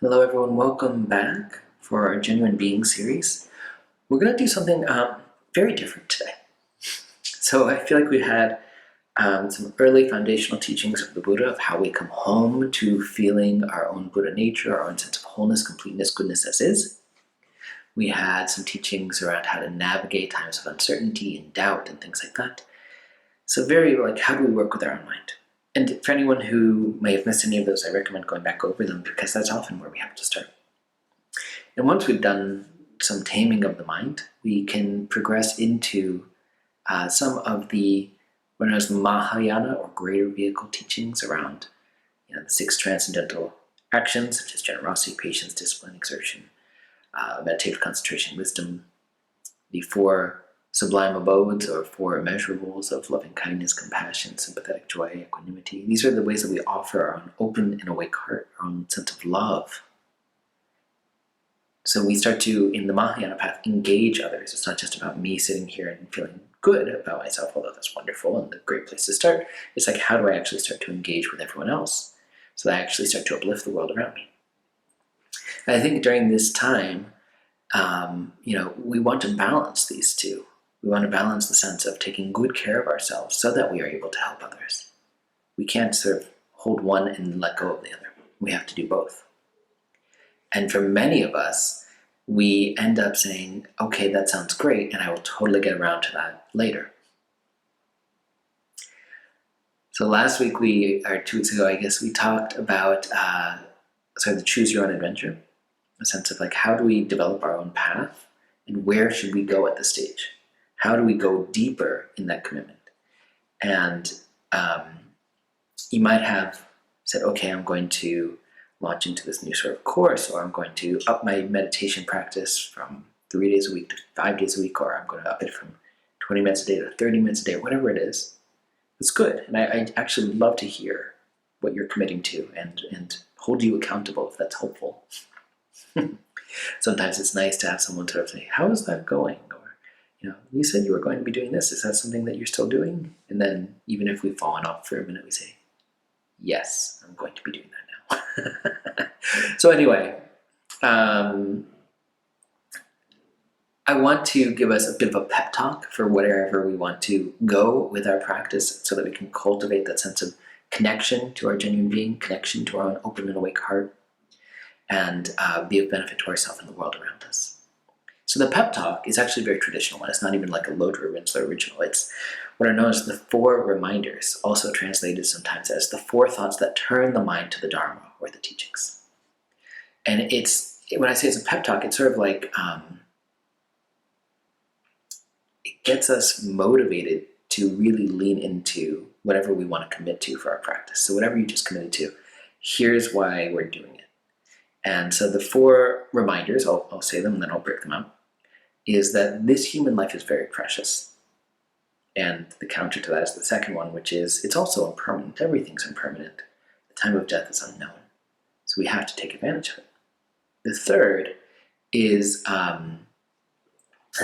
Hello everyone, welcome back for our Genuine Being series. We're going to do something very different today. So I feel like we had some early foundational teachings of the Buddha of how we come home to feeling our own Buddha nature, our own sense of wholeness, completeness, goodness as is. We had some teachings around how to navigate times of uncertainty and doubt and things like that. So very like, how do we work with our own mind? And for anyone who may have missed any of those, I recommend going back over them because that's often where we have to start. And once we've done some taming of the mind, we can progress into some of the what are known as Mahayana or greater vehicle teachings around the six transcendental actions such as generosity, patience, discipline, exertion, meditative concentration, wisdom, the four sublime abodes or four immeasurables of loving kindness, compassion, sympathetic joy, equanimity. These are the ways that we offer our own open and awake heart, our own sense of love. So we start to, in the Mahayana path, engage others. It's not just about me sitting here and feeling good about myself, although that's wonderful and a great place to start. It's like, how do I actually start to engage with everyone else so that I actually start to uplift the world around me? And I think during this time, we want to balance these two. We want to balance the sense of taking good care of ourselves so that we are able to help others. We can't sort of hold one and let go of the other. We have to do both. And for many of us, we end up saying, okay, that sounds great, and I will totally get around to that later. So last week, or 2 weeks ago, I guess, we talked about sort of the choose your own adventure, a sense of like, how do we develop our own path, and where should we go at this stage? How do we go deeper in that commitment? And you might have said, okay, I'm going to launch into this new sort of course, or I'm going to up my meditation practice from 3 days a week to 5 days a week, or I'm going to up it from 20 minutes a day to 30 minutes a day, whatever it is. It's good. And I actually would love to hear what you're committing to and hold you accountable if that's helpful. Sometimes it's nice to have someone sort of say, how is that going? Or, you said you were going to be doing this. Is that something that you're still doing? And then even if we've fallen off for a minute, we say, yes, I'm going to be doing that now. So anyway, I want to give us a bit of a pep talk for wherever we want to go with our practice so that we can cultivate that sense of connection to our genuine being, connection to our own open and awake heart, and be of benefit to ourselves and the world around us. So the pep talk is actually a very traditional one. It's not even like a Lodro Rinsler original. It's what are known as the four reminders, also translated sometimes as the four thoughts that turn the mind to the Dharma or the teachings. And when I say it's a pep talk, it's sort of like it gets us motivated to really lean into whatever we want to commit to for our practice. So whatever you just committed to, here's why we're doing it. And so the four reminders, I'll say them and then I'll break them up, is that this human life is very precious. And the counter to that is the second one, which is it's also impermanent. Everything's impermanent. The time of death is unknown. So we have to take advantage of it. The third is a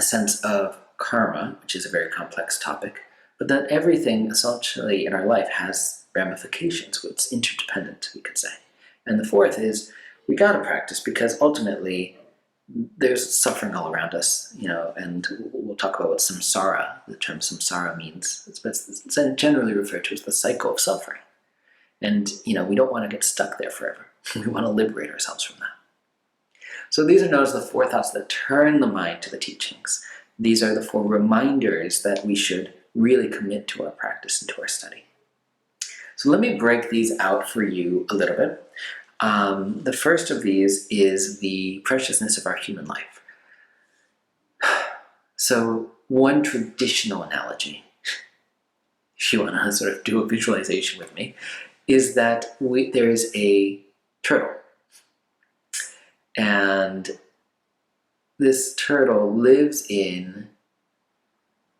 sense of karma, which is a very complex topic, but that everything essentially in our life has ramifications. So it's interdependent, we could say. And the fourth is we got to practice because ultimately there's suffering all around us, and we'll talk about what samsara, the term samsara means. It's generally referred to as the cycle of suffering. And, we don't want to get stuck there forever. We want to liberate ourselves from that. So these are known as the four thoughts that turn the mind to the teachings. These are the four reminders that we should really commit to our practice and to our study. So let me break these out for you a little bit. The first of these is the preciousness of our human life. So one traditional analogy, if you want to sort of do a visualization with me, is that there is a turtle. And this turtle lives in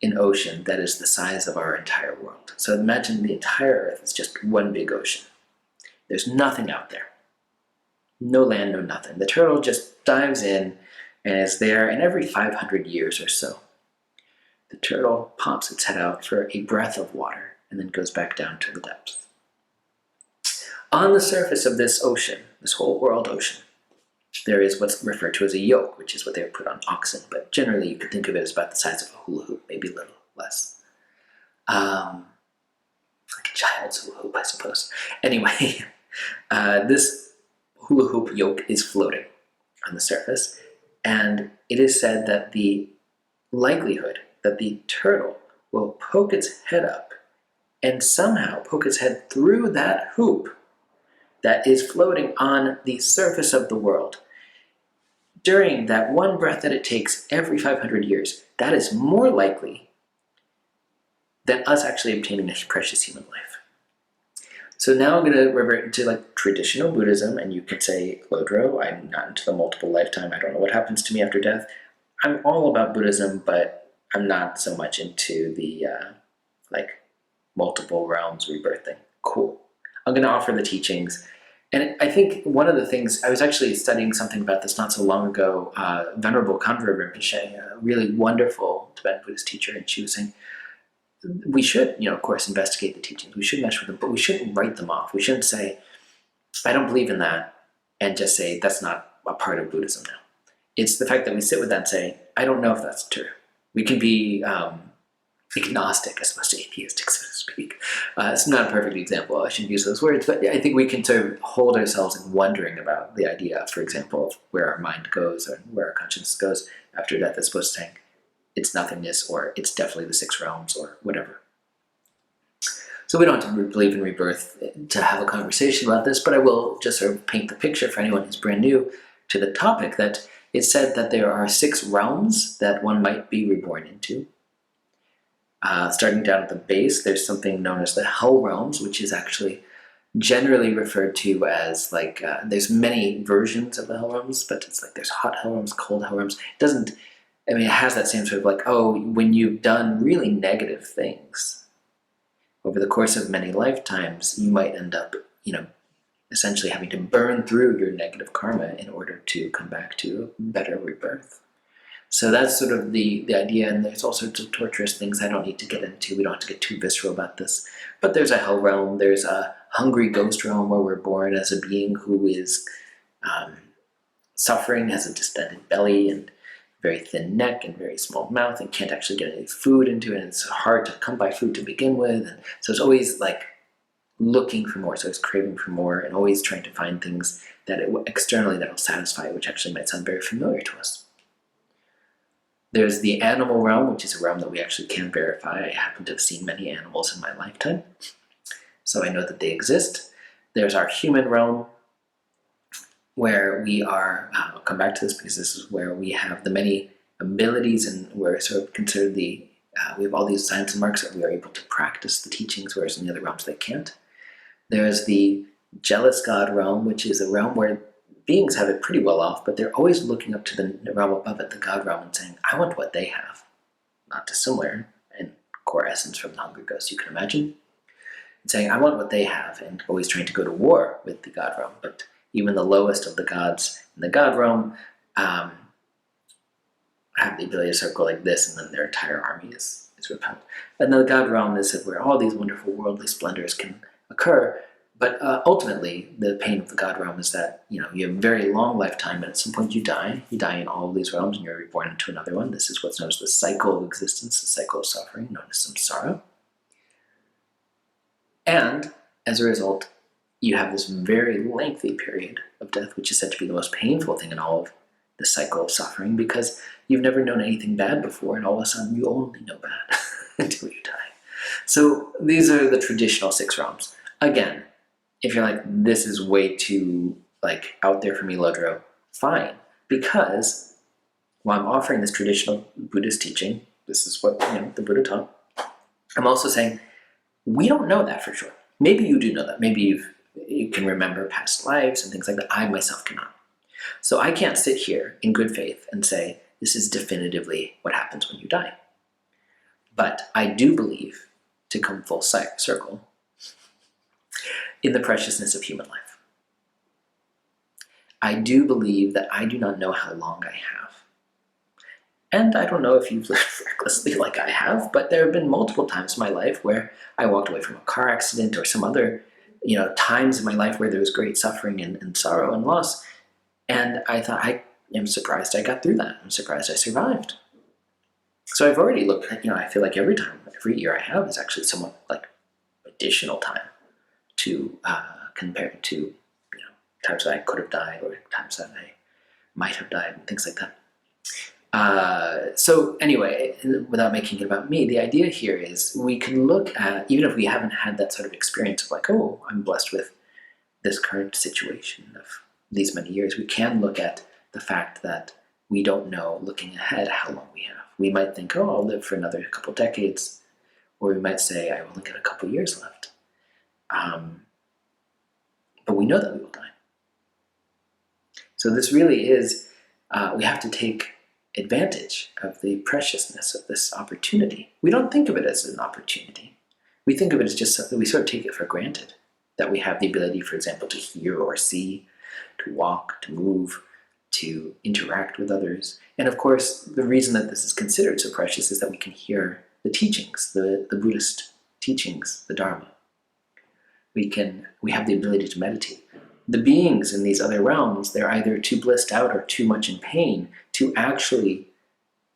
an ocean that is the size of our entire world. So imagine the entire Earth is just one big ocean. There's nothing out there. No land, no nothing. The turtle just dives in and is there, and every 500 years or so, the turtle pops its head out for a breath of water and then goes back down to the depths. On the surface of this ocean, this whole world ocean, there is what's referred to as a yoke, which is what they would put on oxen, but generally you could think of it as about the size of a hula hoop, maybe a little less. Like a child's hula hoop, I suppose. Anyway, this hula hoop yoke is floating on the surface, and it is said that the likelihood that the turtle will poke its head up and somehow poke its head through that hoop that is floating on the surface of the world during that one breath that it takes every 500 years, that is more likely than us actually obtaining a precious human life. So now I'm going to revert into like traditional Buddhism, and you could say, Lodro, I'm not into the multiple lifetime, I don't know what happens to me after death. I'm all about Buddhism, but I'm not so much into the like multiple realms rebirth thing. Cool. I'm going to offer the teachings. And I think one of the things, I was actually studying something about this not so long ago, Venerable Khandro Rinpoche, a really wonderful Tibetan Buddhist teacher, and she was saying, we should, of course, investigate the teachings. We should mesh with them, but we shouldn't write them off. We shouldn't say, I don't believe in that, and just say, that's not a part of Buddhism now. It's the fact that we sit with that and say, I don't know if that's true. We can be agnostic as opposed to atheistic, so to speak. It's not a perfect example. I shouldn't use those words, but I think we can sort of hold ourselves in wondering about the idea, for example, of where our mind goes or where our consciousness goes after death, as opposed to saying it's nothingness or it's definitely the six realms or whatever. So we don't have to believe in rebirth to have a conversation about this, but I will just sort of paint the picture for anyone who's brand new to the topic that it's said that there are 6 realms that one might be reborn into. Starting down at the base, there's something known as the Hell Realms, which is actually generally referred to as like, there's many versions of the Hell Realms, but it's like there's hot Hell Realms, cold Hell Realms. It has that same sort of like, when you've done really negative things over the course of many lifetimes, you might end up, essentially having to burn through your negative karma in order to come back to a better rebirth. So that's sort of the idea, and there's all sorts of torturous things I don't need to get into. We don't have to get too visceral about this. But there's a hell realm, there's a hungry ghost realm where we're born as a being who is suffering, has a distended belly and very thin neck and very small mouth and can't actually get any food into it, and it's hard to come by food to begin with. And so it's always like looking for more, so it's craving for more and always trying to find things that externally that will satisfy, which actually might sound very familiar to us. There's the animal realm, which is a realm that we actually can verify. I happen to have seen many animals in my lifetime, so I know that they exist. There's our human realm, where we are, I'll come back to this because this is where we have the many abilities and we're sort of considered we have all these signs and marks that we are able to practice the teachings, whereas in the other realms they can't. There's the jealous God realm, which is a realm where beings have it pretty well off, but they're always looking up to the realm above it, the God realm, and saying, I want what they have. Not dissimilar in core essence from the Hungry Ghost, you can imagine. And saying, I want what they have, and always trying to go to war with the God realm. But even the lowest of the gods in the God realm have the ability to circle like this, and then their entire army is repelled. And the God realm is where all these wonderful worldly splendors can occur, but ultimately the pain of the God realm is that you have a very long lifetime, and at some point you die in all of these realms and you're reborn into another one. This is what's known as the cycle of existence, the cycle of suffering, known as samsara. And as a result, you have this very lengthy period of death, which is said to be the most painful thing in all of the cycle of suffering, because you've never known anything bad before, and all of a sudden you only know bad until you die. So these are the traditional 6 realms. Again, if you're like, this is way too out there for me, Lodro, fine. Because while I'm offering this traditional Buddhist teaching, this is what the Buddha taught, I'm also saying, we don't know that for sure. Maybe you do know that. Maybe you can remember past lives and things like that. I myself cannot. So I can't sit here in good faith and say, this is definitively what happens when you die. But I do believe, to come full circle, in the preciousness of human life. I do believe that I do not know how long I have. And I don't know if you've lived recklessly like I have, but there have been multiple times in my life where I walked away from a car accident or some other times in my life where there was great suffering and sorrow and loss. And I thought, I am surprised I got through that. I'm surprised I survived. So I've already looked at, I feel like every year I have is actually somewhat like additional time to compare to, times that I could have died or times that I might have died and things like that. So anyway, without making it about me, the idea here is we can look at, even if we haven't had that sort of experience of like, oh, I'm blessed with this current situation of these many years, we can look at the fact that we don't know, looking ahead, how long we have. We might think, oh, I'll live for another couple decades, or we might say, I only got a couple years left. But we know that we will die. So this really is, we have to take advantage of the preciousness of this opportunity. We don't think of it as an opportunity. We think of it as just something, we sort of take it for granted, that we have the ability, for example, to hear or see, to walk, to move, to interact with others. And of course, the reason that this is considered so precious is that we can hear the teachings, the Buddhist teachings, the Dharma. We have the ability to meditate. The beings in these other realms, they're either too blissed out or too much in pain to actually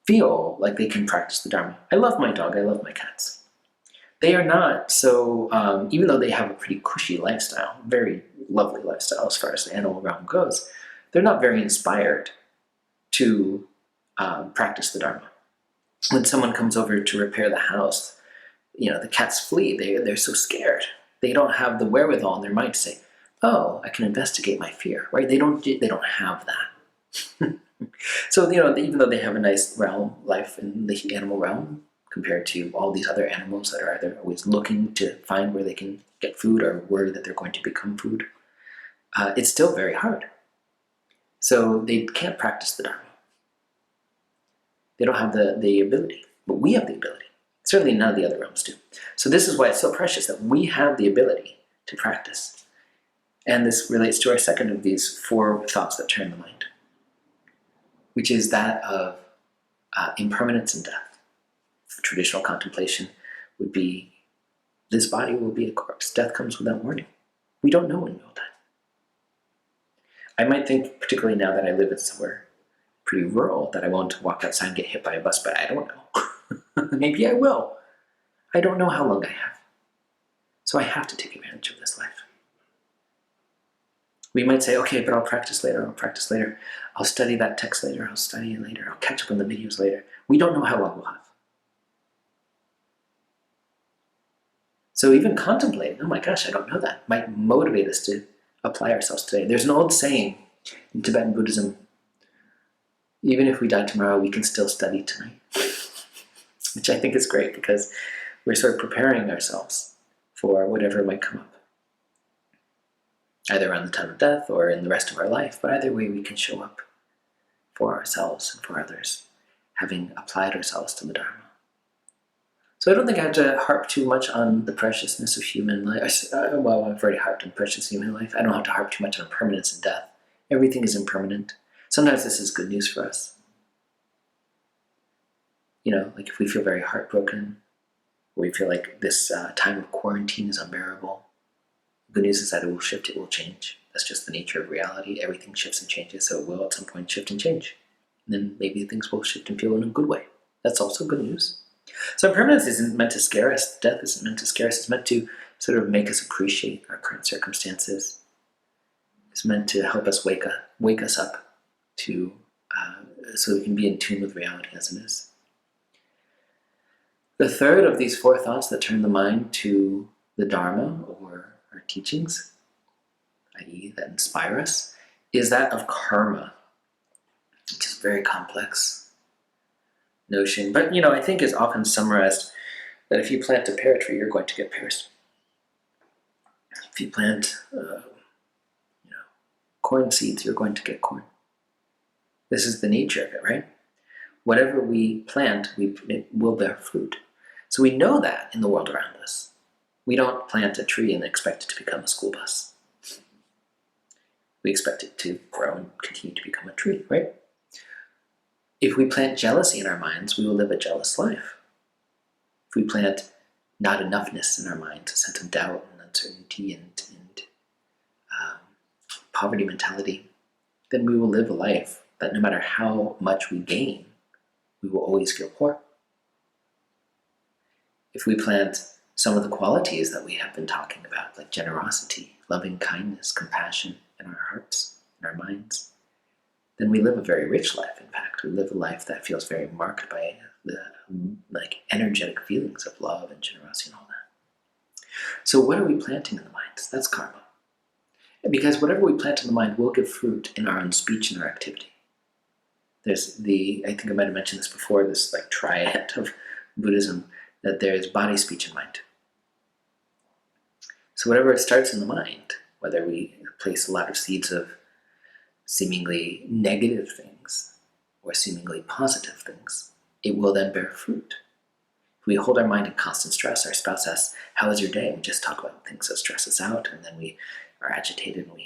feel like they can practice the Dharma. I love my dog, I love my cats. They are not so, even though they have a pretty cushy lifestyle, very lovely lifestyle as far as the animal realm goes, they're not very inspired to practice the Dharma. When someone comes over to repair the house, the cats flee. They're so scared. They don't have the wherewithal in their mind to say, oh, I can investigate my fear, right? They don't have that. So, even though they have a nice life in the animal realm compared to all these other animals that are either always looking to find where they can get food or worry that they're going to become food, it's still very hard. So they can't practice the Dharma. They don't have the ability, but we have the ability. Certainly none of the other realms do. So this is why it's so precious that we have the ability to practice. And this relates to our second of these 4 thoughts that turn the mind, which is that of impermanence and death. Traditional contemplation would be, this body will be a corpse. Death comes without warning. We don't know when we'll die. I might think, particularly now that I live in somewhere pretty rural, that I won't walk outside and get hit by a bus, but I don't know. Maybe I will. I don't know how long I have. So I have to take advantage of this life. We might say, okay, but I'll practice later, I'll study that text later, I'll study it later, I'll catch up on the videos later. We don't know how long we'll have. So even contemplating, oh my gosh, I don't know that, might motivate us to apply ourselves today. There's an old saying in Tibetan Buddhism, even if we die tomorrow, we can still study tonight. Which I think is great because we're sort of preparing ourselves for whatever might come up. Either around the time of death or in the rest of our life, but either way we can show up for ourselves and for others, having applied ourselves to the Dharma. So I don't think I have to harp too much on the preciousness of human life. Well, I've already harped on precious human life. I don't have to harp too much on permanence and death. Everything is impermanent. Sometimes this is good news for us. Like if we feel very heartbroken, or we feel like this time of quarantine is unbearable, the good news is that it will shift, it will change. That's just the nature of reality. Everything shifts and changes, so it will at some point shift and change. And then maybe things will shift and feel in a good way. That's also good news. So impermanence isn't meant to scare us. Death isn't meant to scare us. It's meant to sort of make us appreciate our current circumstances. It's meant to help us wake us up to, so we can be in tune with reality as it is. The third of these 4 thoughts that turn the mind to the Dharma, or our teachings, i.e. that inspire us, is that of karma, which is a very complex notion. But, I think is often summarized that if you plant a pear tree, you're going to get pears. If you plant, corn seeds, you're going to get corn. This is the nature of it, right? Whatever we plant, it will bear fruit. So we know that in the world around us. We don't plant a tree and expect it to become a school bus. We expect it to grow and continue to become a tree, right? If we plant jealousy in our minds, we will live a jealous life. If we plant not enoughness in our minds, a sense of doubt and uncertainty and poverty mentality, then we will live a life that no matter how much we gain, we will always feel poor. If we plant some of the qualities that we have been talking about, like generosity, loving kindness, compassion in our hearts, in our minds, then we live a very rich life. In fact, we live a life that feels very marked by the energetic feelings of love and generosity and all that. So what are we planting in the minds? That's karma. Because whatever we plant in the mind will give fruit in our own speech and our activity. There's I think I might have mentioned this before, this triad of Buddhism, that there is body, speech, and mind. So whatever starts in the mind, whether we place a lot of seeds of seemingly negative things or seemingly positive things, it will then bear fruit. If we hold our mind in constant stress, our spouse asks, how was your day? And we just talk about things that stress us out, and then we are agitated and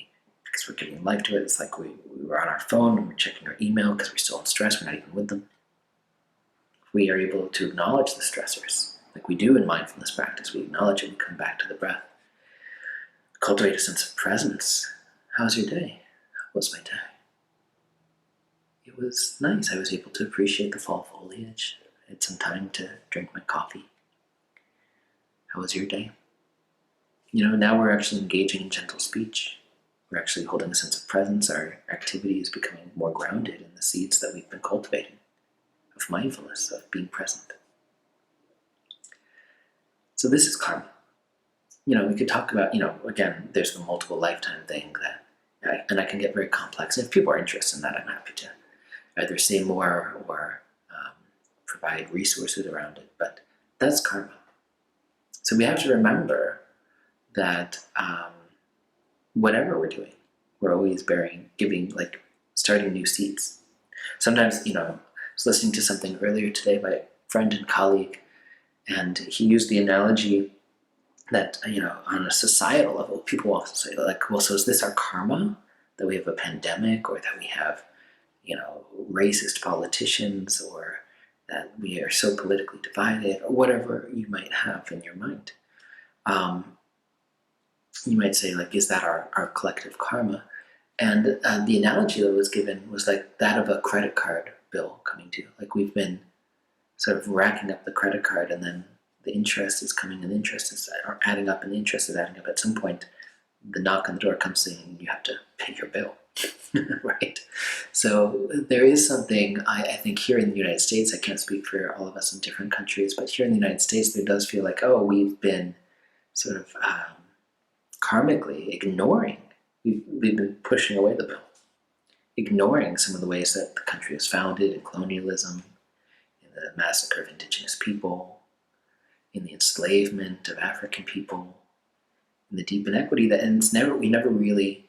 because we're giving life to it. It's like we were on our phone and we're checking our email because we're still in stress, we're not even with them. If we are able to acknowledge the stressors, like we do in mindfulness practice, we acknowledge it and come back to the breath. Cultivate a sense of presence. How was your day? How was my day? It was nice. I was able to appreciate the fall foliage. I had some time to drink my coffee. How was your day? Now we're actually engaging in gentle speech. We're actually holding a sense of presence. Our activity is becoming more grounded in the seeds that we've been cultivating of mindfulness, of being present. So this is karma. We could talk about, again, there's the multiple lifetime thing and I can get very complex. And if people are interested in that, I'm happy to either say more or provide resources around it. But that's karma. So we have to remember that whatever we're doing, we're always starting new seeds. Sometimes, I was listening to something earlier today by a friend and colleague, and he used the analogy that, on a societal level, people also say, well, so is this our karma, that we have a pandemic, or that we have, racist politicians, or that we are so politically divided, or whatever you might have in your mind. You might say, is that our collective karma? And the analogy that was given was like that of a credit card bill coming due. We've been sort of racking up the credit card, and then the interest is coming, and the interest is adding up, and the interest is adding up. At some point, the knock on the door comes saying you have to pay your bill, right? So there is something, I think here in the United States, I can't speak for all of us in different countries, but here in the United States, there does feel like, we've been sort of karmically ignoring, we've been pushing away the bill, ignoring some of the ways that the country is founded in colonialism, in the massacre of indigenous people, in the enslavement of African people, in the deep inequity we never really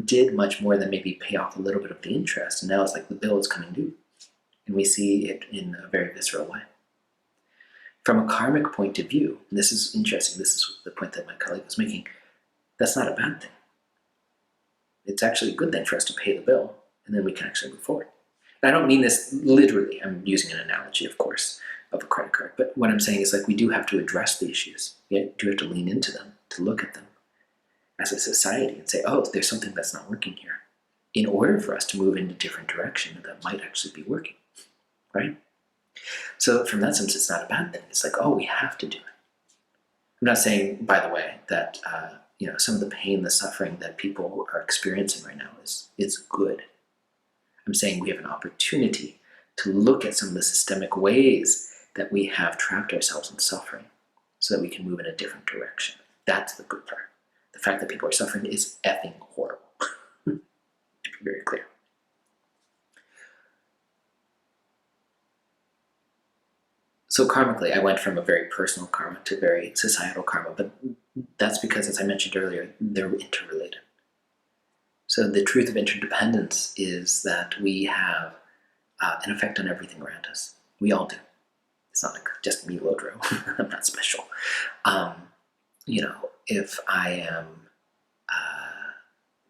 did much more than maybe pay off a little bit of the interest. And now it's like the bill is coming due, and we see it in a very visceral way. From a karmic point of view, and this is interesting, this is the point that my colleague was making, that's not a bad thing. It's actually a good thing for us to pay the bill, and then we can actually move forward. And I don't mean this literally. I'm using an analogy, of course, of a credit card. But what I'm saying is we do have to address the issues. We do have to lean into them, to look at them as a society and say, there's something that's not working here, in order for us to move in a different direction that might actually be working, right? So from that sense, it's not a bad thing. It's we have to do it. I'm not saying, by the way, that some of the pain, the suffering that people are experiencing right now is good. I'm saying we have an opportunity to look at some of the systemic ways that we have trapped ourselves in suffering so that we can move in a different direction. That's the good part. The fact that people are suffering is effing horrible, to be very clear. So karmically, I went from a very personal karma to very societal karma, but that's because, as I mentioned earlier, they're interrelated. So the truth of interdependence is that we have an effect on everything around us. We all do. It's not like just me, Lodro. I'm not special. If I am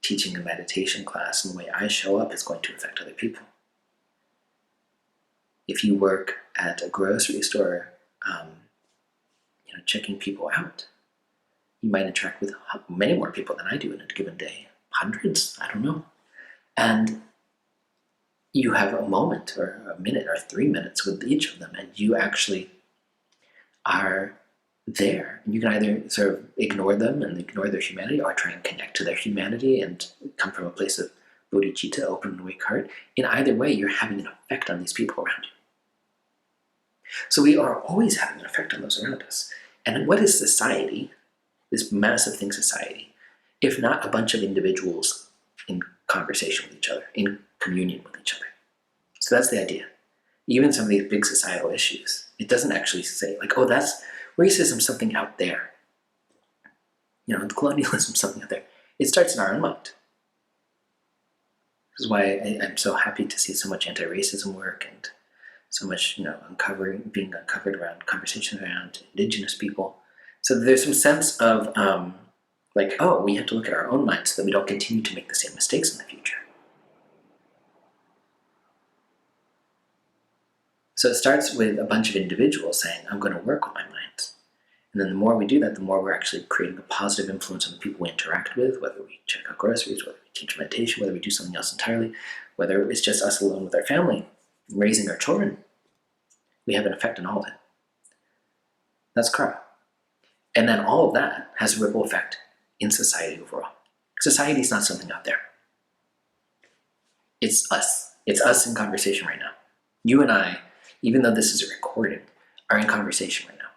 teaching a meditation class, and the way I show up is going to affect other people. If you work at a grocery store, checking people out, you might interact with many more people than I do in a given day. Hundreds, I don't know. And you have a moment or a minute or 3 minutes with each of them, and you actually are there. And you can either sort of ignore them and ignore their humanity, or try and connect to their humanity and come from a place of bodhicitta, open and awake heart. In either way, you're having an effect on these people around you. So we are always having an effect on those around us. And what is society, this massive thing society, if not a bunch of individuals in conversation with each other, in communion with each other? So that's the idea. Even some of these big societal issues, it doesn't actually say like, oh, that's racism, something out there. You know, colonialism, something out there. It starts in our own mind. This is why I'm so happy to see so much anti-racism work and so much, being uncovered around conversations around Indigenous people. So there's some sense of like, oh, we have to look at our own minds so that we don't continue to make the same mistakes in the future. So it starts with a bunch of individuals saying, I'm going to work with my mind. And then the more we do that, the more we're actually creating a positive influence on the people we interact with, whether we check out groceries, whether we teach meditation, whether we do something else entirely, whether it's just us alone with our family, raising our children. We have an effect on all of it. That's karma. And then all of that has a ripple effect in society overall. Society is not something out there. It's us. It's us in conversation right now. You and I, even though this is a recording, are in conversation right now.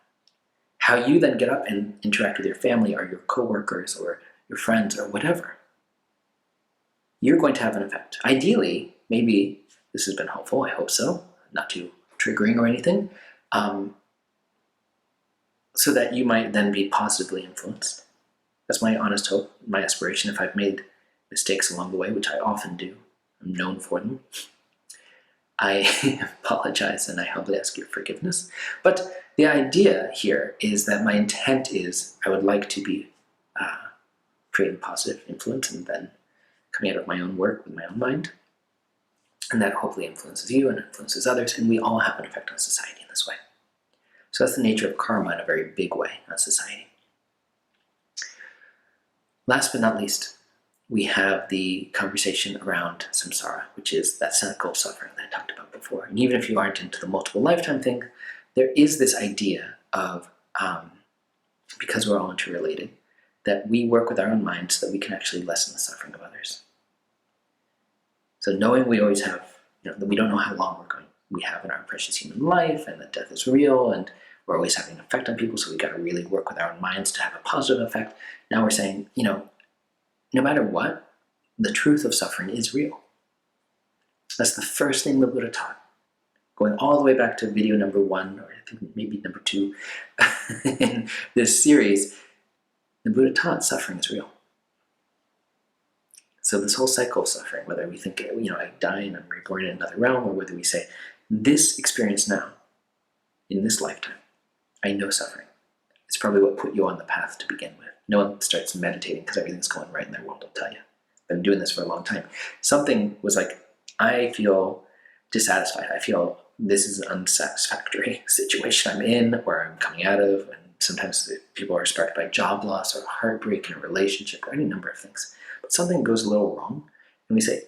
How you then get up and interact with your family or your coworkers or your friends or whatever, you're going to have an effect. Ideally, maybe this has been helpful, I hope so, not too triggering or anything, so that you might then be positively influenced. That's my honest hope, my aspiration. If I've made mistakes along the way, which I often do, I'm known for them, I apologize and I humbly ask your forgiveness. But the idea here is that my intent is I would like to be creating positive influence and then coming out of my own work with my own mind. And that hopefully influences you and influences others, and we all have an effect on society in this way. So that's the nature of karma in a very big way on society. Last but not least, we have the conversation around samsara, which is that cycle suffering that I talked about before. And even if you aren't into the multiple lifetime thing, there is this idea of, because we're all interrelated, that we work with our own minds so that we can actually lessen the suffering of others. So knowing we always have, that we don't know how long we have in our precious human life, and that death is real, and we're always having an effect on people, so we've got to really work with our own minds to have a positive effect. Now we're saying, no matter what, the truth of suffering is real. That's the first thing the Buddha taught. Going all the way back to video number 1, or I think maybe number 2 in this series, the Buddha taught suffering is real. So this whole cycle of suffering, whether we think, I die and I'm reborn in another realm, or whether we say, this experience now, in this lifetime, I know suffering. It's probably what put you on the path to begin with. No one starts meditating because everything's going right in their world, I'll tell you. I've been doing this for a long time. Something was like, I feel dissatisfied. I feel this is an unsatisfactory situation I'm in, or I'm coming out of, and sometimes people are sparked by job loss or heartbreak in a relationship or any number of things. But something goes a little wrong, and we say,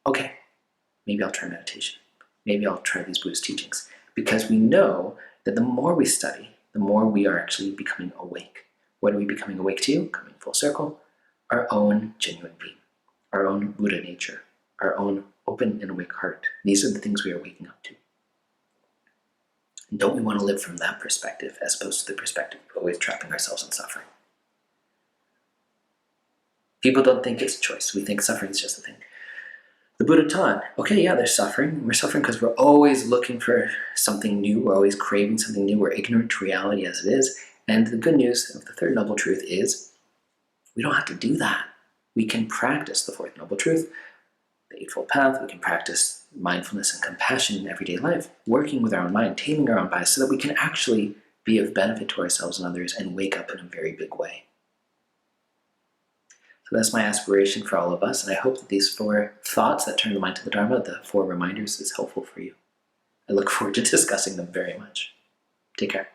okay, maybe I'll try meditation. Maybe I'll try these Buddhist teachings. Because we know that the more we study, the more we are actually becoming awake. What are we becoming awake to? Coming full circle, our own genuine being, our own Buddha nature, our own open and awake heart. These are the things we are waking up to. And don't we want to live from that perspective as opposed to the perspective of always trapping ourselves in suffering? People don't think it's a choice. We think suffering is just a thing. The Buddha taught, okay, yeah, there's suffering. We're suffering because we're always looking for something new. We're always craving something new. We're ignorant to reality as it is. And the good news of the third noble truth is we don't have to do that. We can practice the fourth noble truth, the Eightfold Path. We can practice mindfulness and compassion in everyday life, working with our own mind, taming our own bias, so that we can actually be of benefit to ourselves and others and wake up in a very big way. So that's my aspiration for all of us, and I hope that these 4 thoughts that turn the mind to the Dharma, the 4 reminders, is helpful for you. I look forward to discussing them very much. Take care.